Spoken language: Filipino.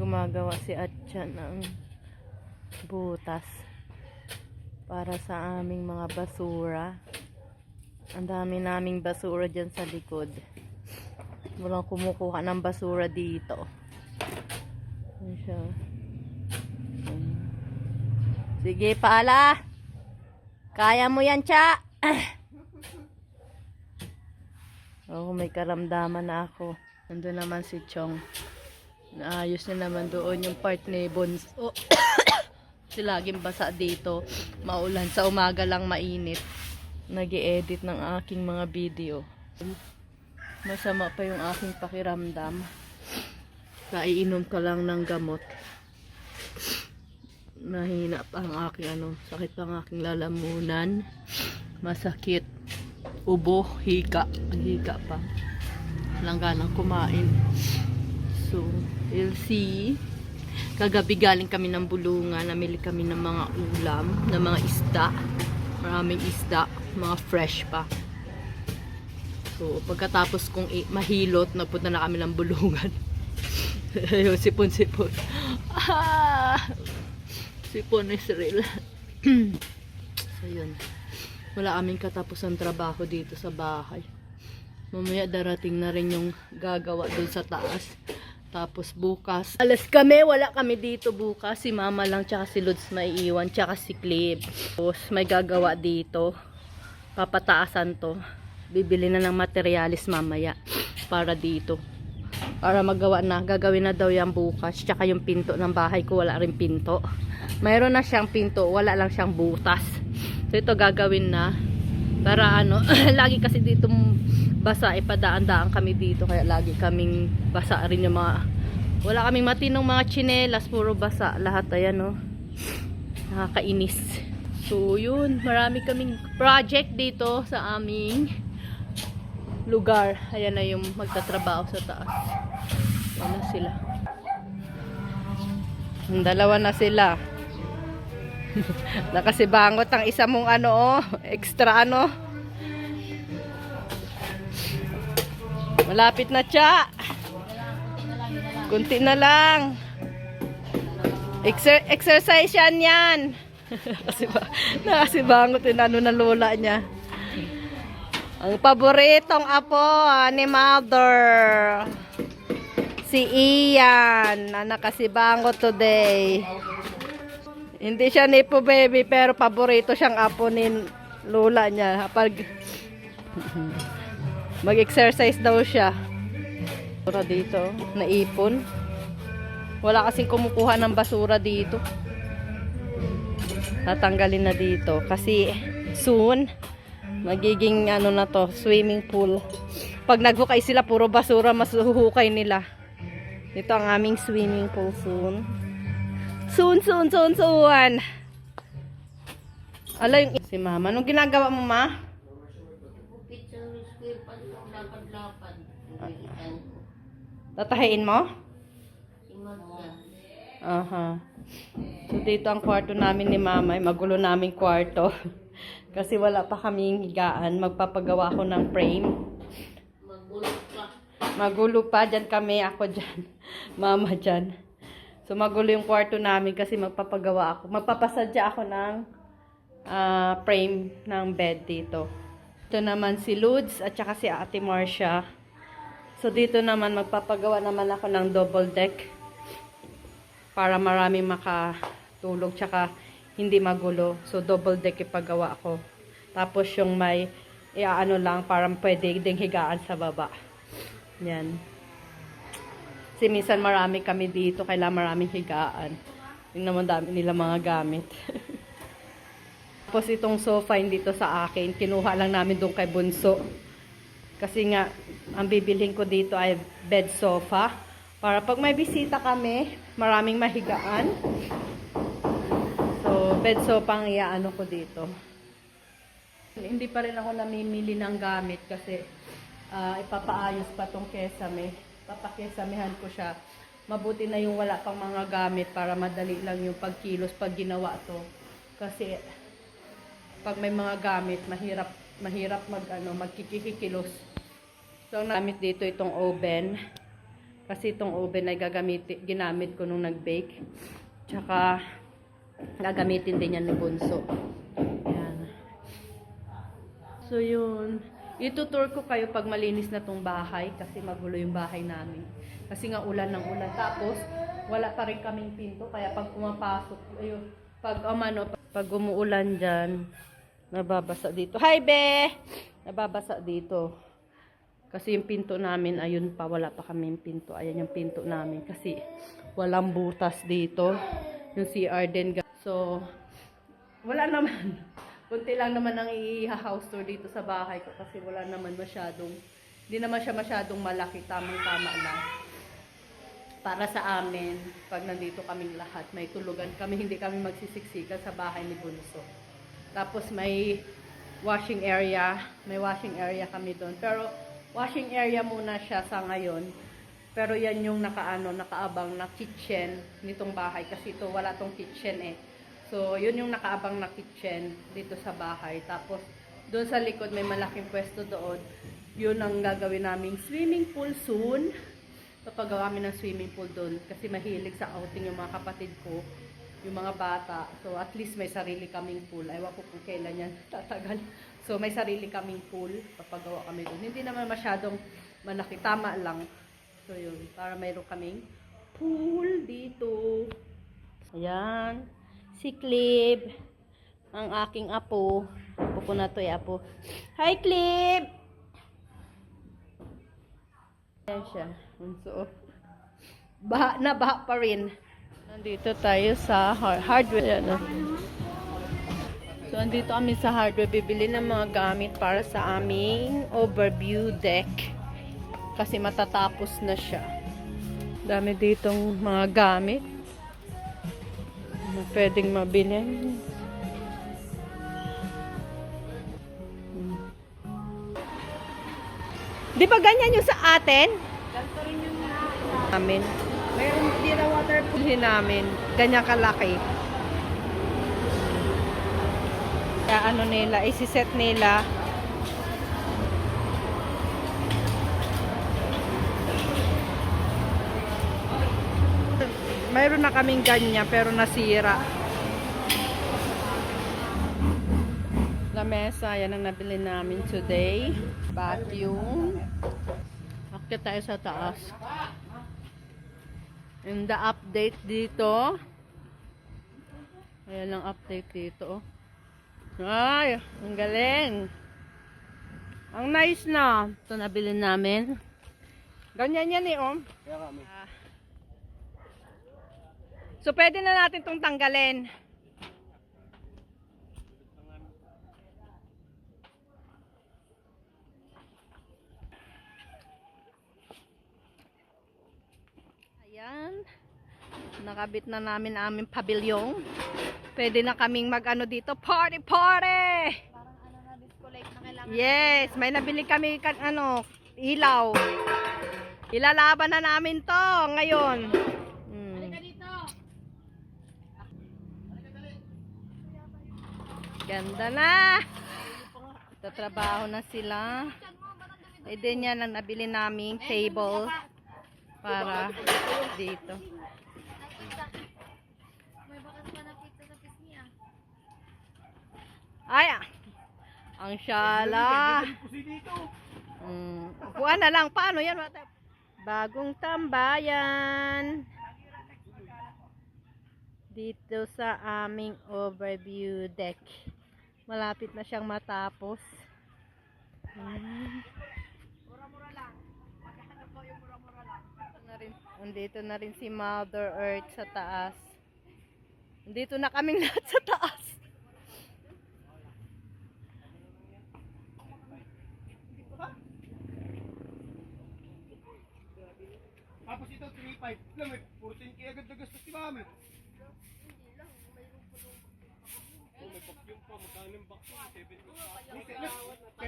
Gumagawa si Atcha ng butas para sa aming mga basura. Ang dami naming basura dyan sa likod. Walang kumukuha ng basura dito. Ayan siya. Sige, paala. Kaya mo yan, Cha. Oh, may karamdaman na ako. Nandun naman si Chong. Naayos na naman doon yung part ni Bons. Oh. Kasi laging basa dito. Maulan. Sa umaga lang mainit. Nag-i-edit ng aking mga video. Masama pa yung aking pakiramdam. Kaiinom ka lang ng gamot. Mahina pa ang aking sakit pa ang aking lalamunan. Masakit. Ubo, hika. Hika pa. Langganang kumain. So, we'll see. Kagabi galing kami ng Bulungan. Namili kami ng mga ulam, ng mga isda. Maraming isda. Mga fresh pa. So, pagkatapos kong mahilot, napunta na kami ng Bulungan. Ayun, sipon-sipon. Sipon Israel. So, yun. Wala kaming katapos trabaho dito sa bahay. Mamaya darating na rin yung gagawa dun sa taas. Tapos bukas, alas kami, wala kami dito bukas. Si Mama lang, tsaka si Lods maiiwan, tsaka si Clip. Tapos may gagawa dito. Papataasan to. Bibili na ng materialis mamaya para dito. Para magawa na. Gagawin na daw yan bukas. Tsaka yung pinto ng bahay ko, wala rin pinto. Mayroon na siyang pinto, wala lang siyang butas. So ito gagawin na. Para lagi kasi dito basa, ipadaan-daan kami dito. Kaya lagi kaming basa rin yung mga, wala kaming matinong mga tsinelas, puro basa. Lahat ayan nakakainis. So yun, marami kaming project dito sa aming lugar. Ayan na yung magtatrabaho sa taas. Ayan na sila. Ang dalawa na sila. Nakasibangot ang isa mong extra malapit na, Cha. Kunti na lang. Exercise yan. Nakasibangot yung na lola niya. Ang paboritong apo ni Mother. Si Ian na nakasibangot today. Hindi siya nipo baby pero paborito siyang apo ni lola niya. Pag mag-exercise daw siya. Basura dito, naipon. Wala kasing kumukuha ng basura dito. Tatanggalin na dito kasi soon magiging na to, swimming pool. Pag naghukay sila puro basura, masuhukay nila. Ito ang aming swimming pool soon. Soon. Ala yung si Mama. Anong ginagawa mo, Ma? Tatahiin mo? Aha. So dito ang kwarto namin ni Mama. Magulo naming kwarto. Kasi wala pa kaming higaan. Magpapagawa ako ng frame. Magulo pa. Dyan kami. Ako dyan. Mama dyan. So magulo yung kwarto namin kasi magpapagawa ako. Magpapasadya ako ng frame ng bed dito. Ito naman si Lods at saka si Ate Marcia. So dito naman magpapagawa naman ako ng double deck para maraming makatulog tsaka hindi magulo. So double deck ipagawa ako. Tapos yung may lang para pwede ding higaan sa baba. Yan. Kasi minsan marami kami dito, kailangan maraming higaan. Yung naman dami nila mga gamit. Tapos itong sofa dito sa akin, kinuha lang namin doon kay Bunso. Kasi nga, ang bibilhin ko dito ay bed sofa. Para pag may bisita kami, maraming mahigaan. So, bed sofa ang iaano ko dito. Hindi pa rin ako namimili ng gamit kasi ipapaayos pa tong kesame. Papakesamehan ko siya. Mabuti na yung wala pang mga gamit para madali lang yung pagkilos pag ginawa to. Kasi pag may mga gamit, mahirap magkikikilos. So, ang gamit dito itong oven. Kasi itong oven ay ginamit ko nung nag-bake. Tsaka, gagamitin din yan ni Bunso. Ayan. So, yun. Itutour ko kayo pag malinis na tong bahay. Kasi magulo yung bahay namin. Kasi nga ulan ng ulan. Tapos, wala pa rin kaming pinto. Kaya pag pumapasok, ayun, pag umuulan dyan, nababasa dito. Hi, Be! Nababasa dito. Kasi yung pinto namin, ayun pa, wala pa kaming pinto. Ayan yung pinto namin. Kasi walang butas dito. Yung CR din. So, wala naman. Kunti lang naman ang i-house tour dito sa bahay ko. Kasi wala naman masyadong, hindi naman siya masyadong malaki. Tamang-tama lang. Para sa amin, pag nandito kaming lahat, may tulugan kami, hindi kami magsisiksikan sa bahay ni Bunso. Tapos may washing area kami doon. Pero washing area muna siya sa ngayon. Pero yan yung nakaabang na kitchen nitong bahay. Kasi ito, wala tong kitchen eh. So, yun yung nakaabang na kitchen dito sa bahay. Tapos, doon sa likod, may malaking pwesto doon. Yun ang gagawin naming swimming pool soon. Papagawa kami ng swimming pool doon kasi mahilig sa outing yung mga kapatid ko, yung mga bata. So at least may sarili kaming pool. Ewan ko kung kailan yan tatagal. So may sarili kaming pool, papagawa kami doon. Hindi naman masyadong malaki, tama lang. So yun, para mayroon kaming pool dito. Ayan, si Clip, ang aking apo. Apo ko na to, apo. Hi Clip! Ayan siya. So, baha pa rin. Nandito tayo sa hardware. Ano? So, andito kami sa hardware. Bibili ng mga gamit para sa aming overview deck. Kasi matatapos na siya. Dami ditong mga gamit na pwedeng mabili. Di ba ganyan yung sa atin? Ganito rin yung namin. Mayroon din na waterproof namin. Ganyan kalaki. Kaya ano nila, isiset nila. Mayroon na kaming ganyan pero nasira. Lamesa, yan ang nabili namin today. Vacuum. Akit tayo sa taas. And the update dito. Ayan ang update dito. Ay, ang galing. Ang nice na. Ito nabili namin. Ganyan yan eh, oh. So, pwede na natin itong tanggalin. Ayan. Nakabit na namin aming pabilyong. Pwede na kaming mag-ano dito. Party! Party! Parang ano na, disco light na kailangan. Yes! May nabili kami ilaw. Ilalaban na namin to ngayon. Halika dito! Ganda na! Tatrabaho na sila. E din yan ang nabili naming table. Para dito. May bakas pa na pizza sa pisngi ah. Ay! Ang syala! Upuan na lang. Paano yan? Bagong tambayan. Dito sa aming overview deck. Malapit na siyang matapos. Mura-mura lang. Magkano po yung mura-mura lang? Andito na rin si Mother Earth sa taas. Andito na kaming lahat sa taas. Tapos ito, 3.5. Lang, may 14k agad na gastos si mami. May vacuum pa, magkano yung vacuum? 7